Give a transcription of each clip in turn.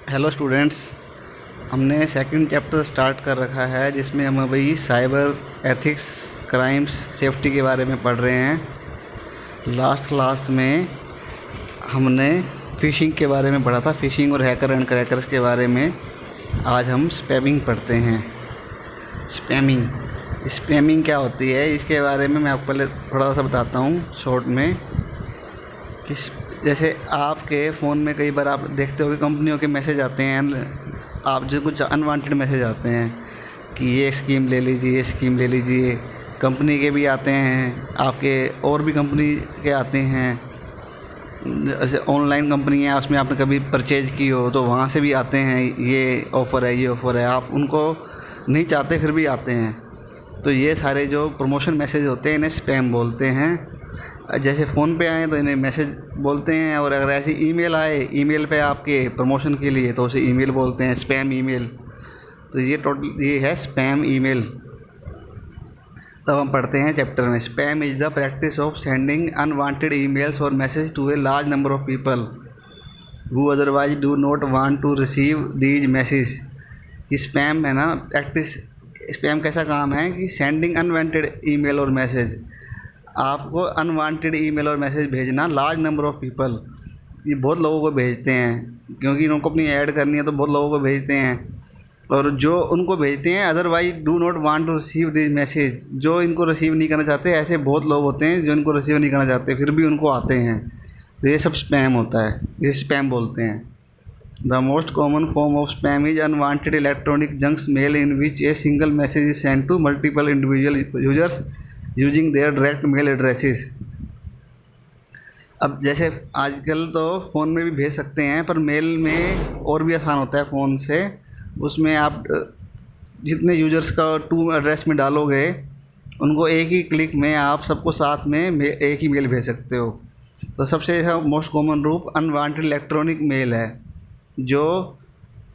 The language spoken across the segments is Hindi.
Hello students. हमने सेकंड चैप्टर स्टार्ट कर रखा है जिसमें हम अभी साइबर एथिक्स, क्राइम्स, सेफ्टी के बारे में पढ़ रहे हैं। लास्ट क्लास में हमने फ़िशिंग के बारे में पढ़ा था, फ़िशिंग और हैकर एंड क्रैकर्स के बारे में। आज हम स्पैमिंग पढ़ते हैं। स्पैमिंग स्पैमिंग क्या होती है, इसके बारे में मैं आपको पहले थोड़ा सा बताता हूँ शॉर्ट में। कि जैसे आपके फ़ोन में कई बार आप देखते हो कि कंपनियों के मैसेज आते हैं, आप जो कुछ अनवांटेड मैसेज आते हैं कि ये स्कीम ले लीजिए, ये स्कीम ले लीजिए। कंपनी के भी आते हैं, आपके और भी कंपनी के आते हैं। जैसे ऑनलाइन कंपनी है, उसमें आपने कभी परचेज की हो तो वहाँ से भी आते हैं, ये ऑफ़र है, ये ऑफ़र है। आप उनको नहीं चाहते फिर भी आते हैं। तो ये सारे जो प्रमोशन मैसेज होते हैं इन्हें स्पैम बोलते हैं। जैसे फ़ोन पे आए तो इन्हें मैसेज बोलते हैं, और अगर ऐसी ईमेल आए, ईमेल पे आपके प्रमोशन के लिए, तो उसे ईमेल बोलते हैं, स्पैम ईमेल। तो ये है स्पैम ईमेल। तब हम पढ़ते हैं चैप्टर में। Spam is the practice of sending unwanted emails और message to a large number of people who otherwise do not want to receive these message. Spam है ना प्रैक्टिस। स्पैम कैसा काम है कि सेंडिंग अनवांटेड ईमेल और मैसेज, आपको अनवांटेड ईमेल और मैसेज भेजना लार्ज नंबर ऑफ पीपल, ये बहुत लोगों को भेजते हैं क्योंकि उनको अपनी ऐड करनी है तो बहुत लोगों को भेजते हैं। और जो उनको भेजते हैं otherwise do not want to receive this message, जो इनको रिसीव नहीं करना चाहते, ऐसे बहुत लोग होते हैं जो इनको रिसीव नहीं करना चाहते फिर भी उनको आते हैं। तो ये सब स्पैम होता है, ये स्पैम बोलते हैं। The most common form of spam is unwanted electronic junks mail in which a single message is send to multiple individual users using their direct mail addresses. अब जैसे आजकल तो फ़ोन में भी भेज सकते हैं, पर मेल में और भी आसान होता है फ़ोन से। उसमें आप जितने यूज़र्स का टू एड्रेस में डालोगे, उनको एक ही क्लिक में आप सबको साथ में एक ही मेल भेज सकते हो। तो सबसे मोस्ट कॉमन रूप अनवांटेड इलेक्ट्रॉनिक मेल है, जो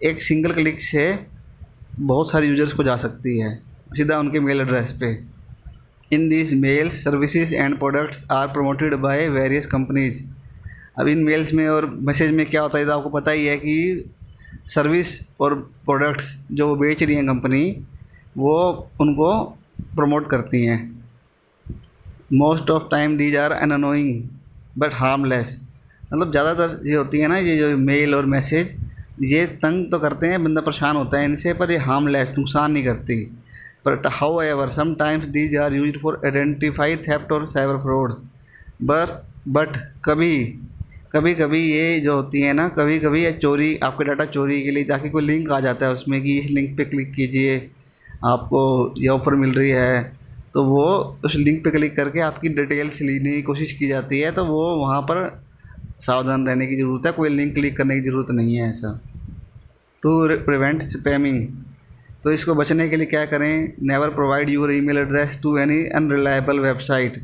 एक सिंगल क्लिक से बहुत सारे यूज़र्स को जा सकती है सीधा उनके मेल एड्रेस पे। In this mails services and products are promoted by various companies. अब इन मेल्स में और मैसेज में क्या होता है तो आपको पता ही है कि सर्विस और प्रोडक्ट्स जो वो बेच रही हैं कंपनी, वो उनको प्रमोट करती हैं। Most of time these are annoying but harmless. मतलब ज़्यादातर ये होती है ना, ये जो मेल और मैसेज, ये तंग तो करते हैं, बंदा परेशान होता है इनसे, पर ये हार्मलेस, नुकसान नहीं करती। But however sometimes these are use for identify theft और साइबर फ्रॉड। बट कभी कभी कभी ये जो होती है ना, कभी कभी ये चोरी, आपके डाटा चोरी के लिए, ताकि कोई लिंक आ जाता है उसमें कि इस लिंक पे क्लिक कीजिए, आपको ये ऑफ़र मिल रही है, तो वो उस लिंक पे क्लिक करके आपकी डिटेल्स लेने की कोशिश की जाती है। तो वो वहाँ पर सावधान रहने की ज़रूरत है, कोई लिंक क्लिक करने की ज़रूरत नहीं है ऐसा। टू प्रिवेंट स्पैमिंग, तो इसको बचने के लिए क्या करें? Never provide your email address to any unreliable website.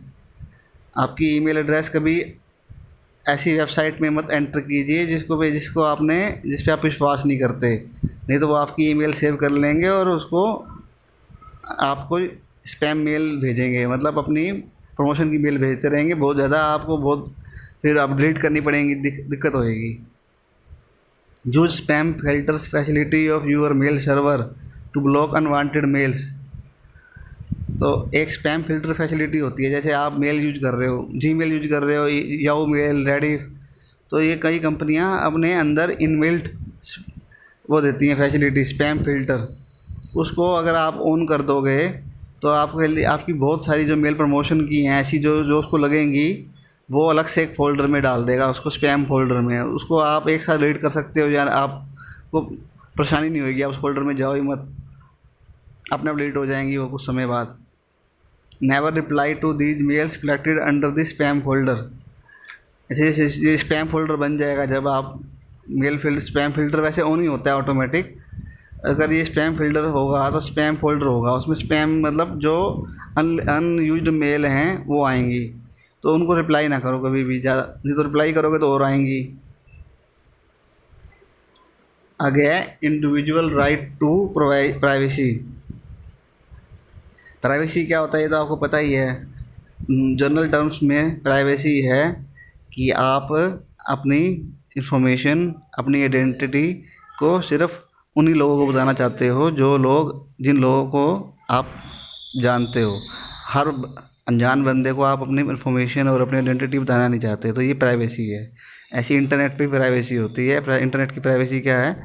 आपकी ईमेल एड्रेस कभी ऐसी वेबसाइट में मत एंटर कीजिए जिस पे आप विश्वास नहीं करते। नहीं तो वो आपकी ईमेल सेव कर लेंगे और उसको आपको स्पैम मेल भेजेंगे, मतलब अपनी प्रमोशन की मेल भेजते रहेंगे बहुत ज़्यादा, आपको बहुत फिर आप डिलीट करनी पड़ेंगी, दिक्कत होएगी। Use spam filters facility of your mail server to block unwanted mails. तो एक स्पैम फ़िल्टर फैसिलिटी होती है, जैसे आप मेल यूज कर रहे हो, जीमेल यूज कर रहे हो, याहू मेल, रेडिफ, तो ये कई कंपनियां अपने अंदर इनबिल्ट वो देती हैं फैसिलिटी, स्पैम फ़िल्टर। उसको अगर आप ऑन कर दोगे तो आपके लिए आपकी बहुत सारी जो मेल प्रमोशन की हैं ऐसी जो जो उसको लगेंगी, वो अलग से एक फ़ोल्डर में डाल देगा, उसको स्पैम फ़ोल्डर में। उसको आप एक साथ डिलीट कर सकते हो, या आपको परेशानी नहीं होगी, आप उस फ़ोल्डर में जाओ ही मत, अपने आप डिलीट हो जाएंगी वो कुछ समय बाद। Never reply to these mails collected under the spam folder. ऐसे ये स्पैम फोल्डर बन जाएगा जब आप स्पैम फिल्टर वैसे ऑन ही होता है ऑटोमेटिक। अगर ये स्पैम फिल्टर होगा तो स्पैम फोल्डर होगा, उसमें स्पैम मतलब जो अनयूज्ड मेल हैं वो आएंगी, तो उनको रिप्लाई ना करो कभी भी, ज़्यादा नहीं तो रिप्लाई करोगे तो और आएंगी। आगे है individual right to privacy. Privacy क्या होता है ये तो आपको पता ही है। जनरल टर्म्स में प्राइवेसी है कि आप अपनी इंफॉर्मेशन, अपनी आइडेंटिटी को सिर्फ उन्हीं लोगों को बताना चाहते हो जो लोग जिन लोगों को आप जानते हो। हर अनजान बंदे को आप अपनी इन्फॉर्मेशन और अपनी आइडेंटिटी बताना नहीं चाहते, तो ये प्राइवेसी है। ऐसी इंटरनेट पे प्राइवेसी होती है। इंटरनेट की प्राइवेसी क्या है?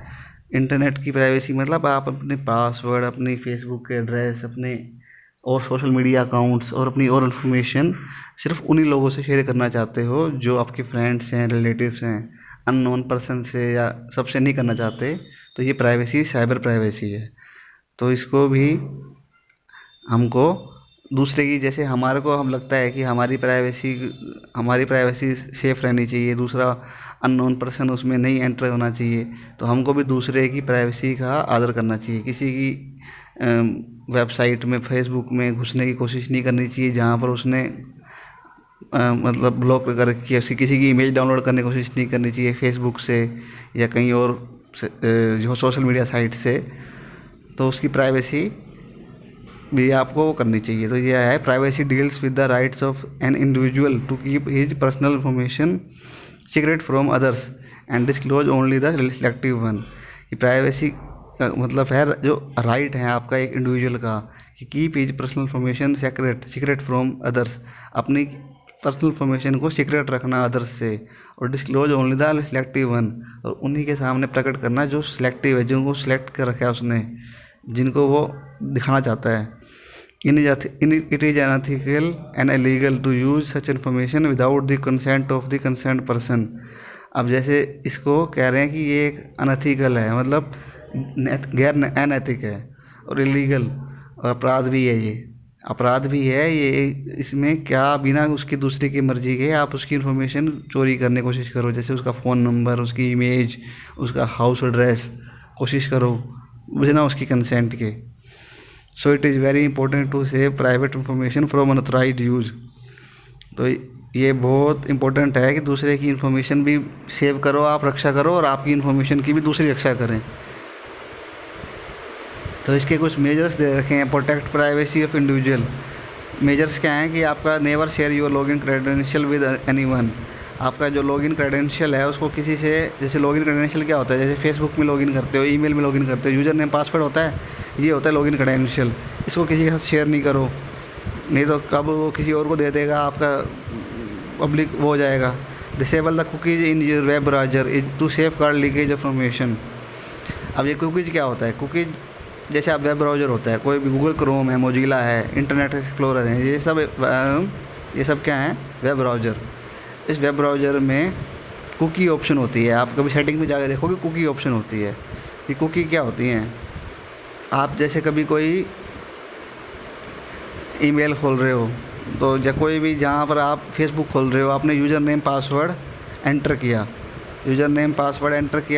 इंटरनेट की प्राइवेसी मतलब आप अपने पासवर्ड, अपनी फेसबुक के एड्रेस, अपने और सोशल मीडिया अकाउंट्स और अपनी और इन्फॉर्मेशन सिर्फ उन्हीं लोगों से शेयर करना चाहते हो जो आपके फ्रेंड्स हैं, रिलेटिव्स हैं। अननोन पर्सन से या सबसे नहीं करना चाहते। तो ये प्राइवेसी साइबर प्राइवेसी है। तो इसको भी हमको दूसरे की, जैसे हमारे को हम लगता है कि हमारी प्राइवेसी सेफ रहनी चाहिए, दूसरा अननोन पर्सन उसमें नहीं एंटर होना चाहिए, तो हमको भी दूसरे की प्राइवेसी का आदर करना चाहिए। किसी की वेबसाइट में, फेसबुक में घुसने की कोशिश नहीं करनी चाहिए जहाँ पर उसने मतलब ब्लॉक कर रखी है। उसकी किसी की इमेज डाउनलोड करने की कोशिश नहीं करनी चाहिए फेसबुक से या कहीं और जो सोशल मीडिया साइट से। तो उसकी प्राइवेसी भी आपको वो करनी चाहिए। तो ये है, privacy deals with the rights of an individual to keep his personal information secret from others and disclose only the selective one. ये प्राइवेसी का मतलब है जो राइट है आपका एक इंडिविजुअल का, कि keep his personal information secret from others, अपनी पर्सनल इंफॉर्मेशन को सीक्रेट रखना अदर्स से, और disclose only the selective one, और उन्हीं के सामने प्रकट करना जो सिलेक्टिव है, जिनको सिलेक्ट कर रखा है उसने, जिनको वो दिखाना चाहता है। It is unethical and illegal to use such information without the consent of the concerned person। अब जैसे इसको कह रहे हैं कि ये एक अनएथिकल है, मतलब गैर अनैतिक है, और इलीगल, और अपराध भी है। ये अपराध भी है ये। इसमें क्या बिना उसकी दूसरे की मर्जी के आप उसकी इन्फॉर्मेशन चोरी करने की कोशिश करो, जैसे उसका फ़ोन नंबर, उसकी इमेज, उसका हाउस एड्रेस, कोशिश करो बिना उसकी कंसेंट के। So it is very important to save private information from unauthorized use. तो ये बहुत इंपॉर्टेंट है कि दूसरे की इन्फॉर्मेशन भी सेव करो, आप रक्षा करो, और आपकी इन्फॉर्मेशन की भी दूसरी रक्षा करें। तो इसके कुछ मेजर्स दे रखे हैं। Protect privacy of individual. Measures क्या हैं कि आपका never share your login credential with anyone. आपका जो लॉगिन क्रेडेंशियल है उसको किसी से, जैसे लॉगिन क्रेडेंशियल क्या होता है, जैसे फेसबुक में लॉगिन करते हो, ईमेल में लॉगिन करते हो, यूज़र नेम पासवर्ड होता है, ये होता है लॉगिन क्रेडेंशियल। इसको किसी के साथ शेयर नहीं करो, नहीं तो कब वो किसी और को दे देगा, आपका पब्लिक वो हो जाएगा। Disable the cookies in your web browser is to safeguard leakage information. अब ये कुकीज़ क्या होता है? कुकीज़ जैसे आप वेब ब्राउज़र होता है, कोई भी गूगल क्रोम है, मोजिला है, इंटरनेट एक्सप्लोरर है, ये सब क्या है? Web browser. इस वेब ब्राउज़र में कुकी ऑप्शन होती है। आप कभी सेटिंग में जाकर देखोगे कुकी ऑप्शन होती है। ये कुकी क्या होती हैं? आप जैसे कभी कोई ईमेल खोल रहे हो, तो या कोई भी जहाँ पर आप फेसबुक खोल रहे हो, आपने यूज़र नेम पासवर्ड एंटर किया,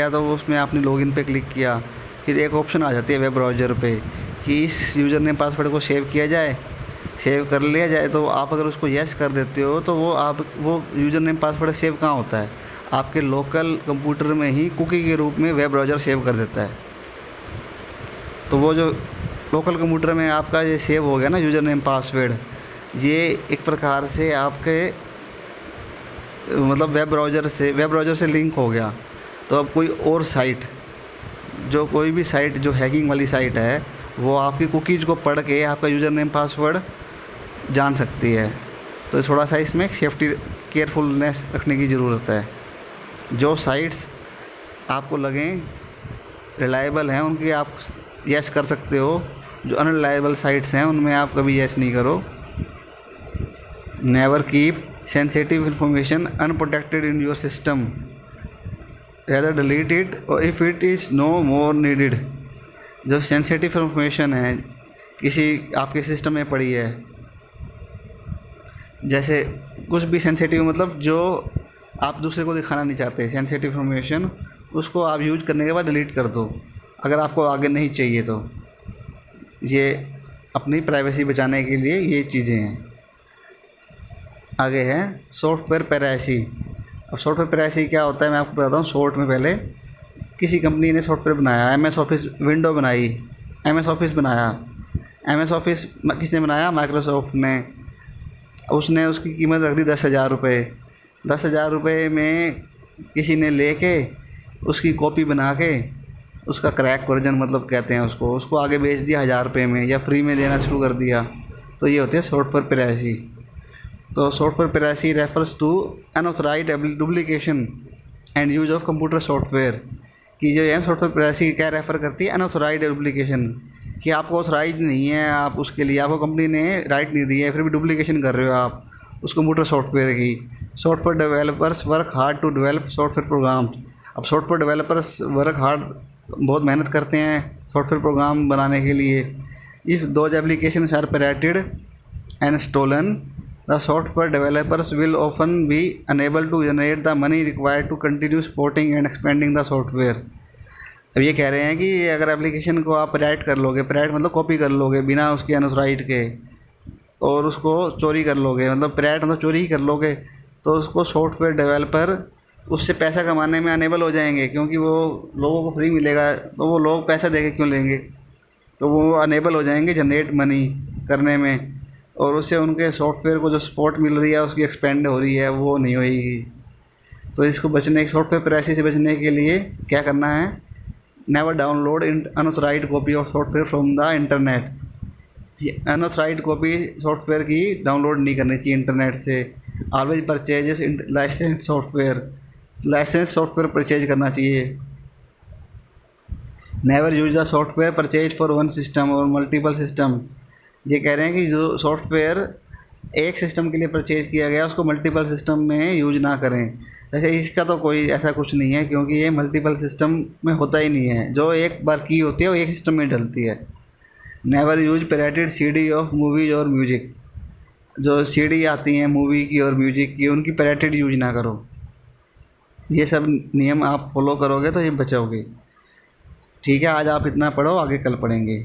तो उसमें आपने लॉगिन पे क्लिक किया, फिर एक ऑप्शन आ जाती है वेब ब्राउज़र पे कि इस यूज़र नेम पासवर्ड को सेव किया जाए। सेव कर लिया जाए तो आप अगर उसको येस कर देते हो तो वो यूज़र नेम पासवर्ड सेव कहाँ होता है? आपके लोकल कंप्यूटर में ही कुकी के रूप में वेब ब्राउज़र सेव कर देता है। तो वो जो लोकल कंप्यूटर में आपका ये सेव हो गया ना यूज़र नेम पासवर्ड, ये एक प्रकार से आपके मतलब वेब ब्राउज़र से लिंक हो गया। तो अब कोई और साइट, कोई भी साइट जो हैकिंग वाली साइट है, वो आपकी कुकीज़ को पढ़ के आपका यूज़र नेम पासवर्ड जान सकती है। तो थोड़ा सा इसमें सेफ्टी केयरफुलनेस रखने की ज़रूरत है। जो साइट्स आपको लगें रिलायबल हैं उनकी आप यस कर सकते हो, जो अनरिलायबल साइट्स हैं उनमें आप कभी यस नहीं करो। Never keep sensitive information unprotected in your system, rather delete it और if it is no more needed. जो सेंसिटिव इंफॉर्मेशन है किसी आपके सिस्टम में पड़ी है, जैसे कुछ भी सेंसिटिव मतलब जो आप दूसरे को दिखाना नहीं चाहते सेंसिटिव इंफॉर्मेशन, उसको आप यूज करने के बाद डिलीट कर दो अगर आपको आगे नहीं चाहिए तो। ये अपनी प्राइवेसी बचाने के लिए ये चीज़ें हैं। आगे है सॉफ्टवेयर पेराइसी। अब सॉफ्टवेयर पेराइसी क्या होता है मैं आपको बताता हूँ। शॉर्ट में पहले किसी कंपनी ने सॉफ्टवेयर बनाया, MS ऑफिस विंडो बनाई, MS ऑफिस बनाया। MS ऑफिस किसने बनाया? माइक्रोसॉफ्ट ने। उसने उसकी कीमत रख दी 10,000 रुपये। 10,000 रुपये में किसी ने लेके उसकी कॉपी बना के उसका क्रैक वर्जन मतलब कहते हैं उसको, उसको आगे बेच दिया 1000 रुपये में या फ्री में देना शुरू कर दिया, तो ये होती है सॉफ्टवेयर पिरासी। तो software piracy refers to unauthorised duplication and use of computer software, कि जो है सॉफ्टवेयर पिरासी क्या रेफ़र करती है, अनऑथराइज्ड डुप्लीकेशन, कि आपको ऑथराइज नहीं है, आप उसके लिए आपको कंपनी ने राइट नहीं दिया है, फिर भी डुप्लीकेशन कर रहे हो आप उस कंप्यूटर सॉफ्टवेयर की। Software developers work hard to develop software programs. अब सॉफ्टवेयर डेवलपर्स वर्क हार्ड, बहुत मेहनत करते हैं सॉफ्टवेयर प्रोग्राम बनाने के लिए। If those application are pirated and stolen, the software developers will often be unable to generate the money required to continue supporting and expanding the software। अब ये कह रहे हैं कि अगर एप्लीकेशन को आप राइट कर लोगे, राइट मतलब कॉपी कर लोगे बिना उसके अनऑथराइज्ड के, और उसको चोरी कर लोगे, मतलब राइट मतलब चोरी ही कर लोगे, तो उसको सॉफ्टवेयर डेवलपर उससे पैसा कमाने में अनेबल हो जाएंगे, क्योंकि वो लोगों को फ्री मिलेगा तो वो लोग पैसा दे के क्यों लेंगे, तो वो अनेबल हो जाएंगे जनरेट मनी करने में, और उससे उनके सॉफ्टवेयर को जो सपोर्ट मिल रही है उसकी एक्सपेंड हो रही है वो नहीं होगी। तो इसको बचने, सॉफ्टवेयर पिरासी से बचने के लिए क्या करना है, never download unauthorized copy of software from the internet. Unauthorized copy software की डाउनलोड नहीं करनी चाहिए इंटरनेट से। Always purchases license software, license software purchase करना चाहिए। Never use the software purchase for one system और मल्टीपल सिस्टम। ये कह रहे हैं कि जो सॉफ्टवेयर एक सिस्टम के लिए परचेज किया गया उसको मल्टीपल सिस्टम में यूज ना करें। वैसे इसका तो कोई ऐसा कुछ नहीं है, क्योंकि ये मल्टीपल सिस्टम में होता ही नहीं है, जो एक बार की होती है वो एक सिस्टम में डलती है। Never use pirated CD of movies और म्यूजिक। जो CD आती हैं मूवी की और म्यूजिक की, उनकी pirated यूज ना करो। ये सब नियम आप फॉलो करोगे तो ये बचोगे। ठीक है, आज आप इतना पढ़ो, आगे कल पढ़ेंगे।